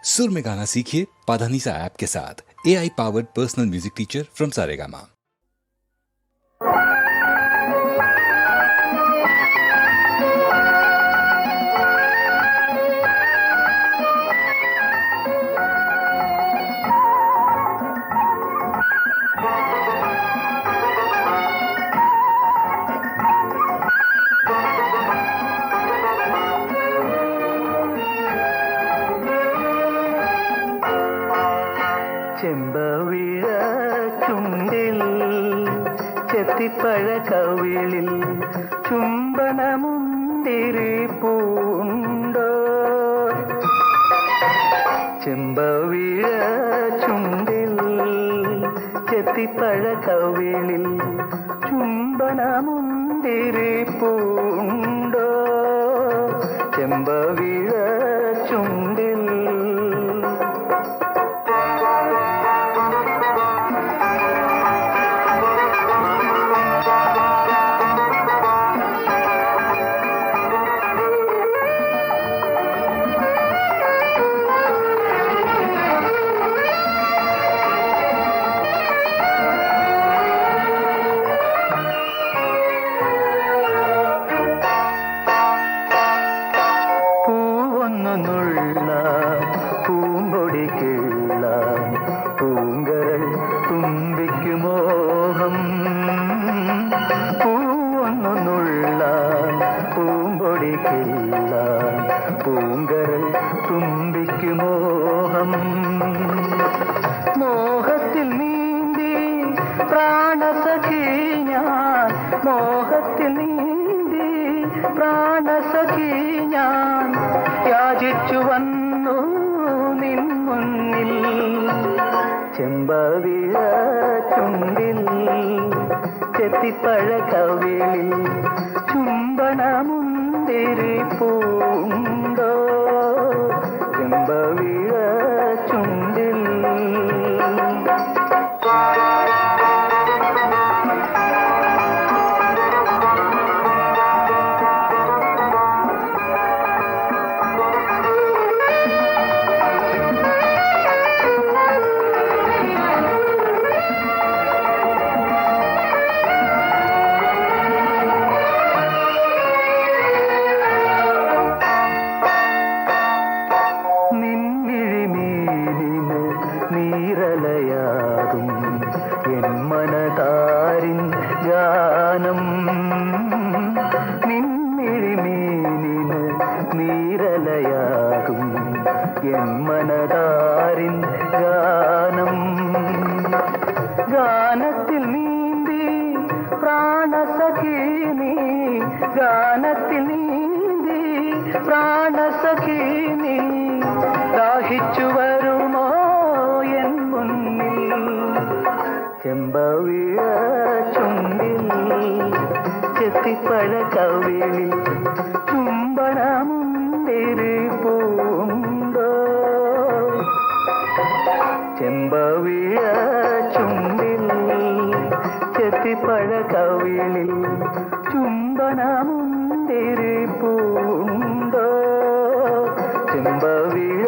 सुर में गाना सीखिए पाधानीसा ऐप के साथ। AI powered personal music teacher from Saregama. ചെമ്പവിഴ ചുണ്ടിൽ ചെത്തിപ്പഴ കവിളിൽ ചുംബനമുന്തിരി പൂണ്ടോ. ചെമ്പവിഴ ചുണ്ടിൽ ചെത്തിപ്പഴ കവിളിൽ ചുംബനമുന്തിരി പൂണ്ടോ. ചെമ്പവിഴ ചുണ്ടിൽ പൂമ്പൊടിക്കുള്ള പൂങ്കരൾ തുമ്പിക്കുമോഹം. പൂവൊന്നുള്ള പൂമ്പൊടിക്കുള്ള പൂങ്കരൾ തുമ്പിക്കുമോഹം. മോഹത്തിൽ നീന്തി പ്രാണസഖി ഞാൻ, മോഹത്തിൽ നീന്തി പ്രാണസഖി ഞാൻ യാചിച്ചു വന്നു നിൻ മുന്നിൽ. ചെമ്പവിഴ ചുണ്ടിൽ ചെത്തിപ്പഴ കവിളിൽ ചുംബനമുന്തിരി പൂണ്ടോ. ചെമ്പവിഴ ചുണ്ടിൽ നീരലയാകും എൻ മനതാരിൻ ഗാനം. നിന്നിഴിമീനിന് നീരലയാകും എൻ മനതാരിൻ ഗാനം. ഗാനത്തിൽ നീന്തി പ്രാണസഖി നീ, ഗാനത്തിൽ നീന്തി പ്രാണസഖി നീ ദാഹിച്ചു വരുമോ എൻ മുന്നിൽ. ചെമ്പവിഴ ചുണ്ടിൽ ചെത്തിപ്പഴ കവിളിൽ ചുംബനമുന്തിരി പൂണ്ടോ. ചെമ്പവിഴ ചുണ്ടിൽ ചെത്തിപ്പഴ കവിളിൽ ചുംബനമുന്തിരി പൂണ്ടോ. ചെമ്പവിഴ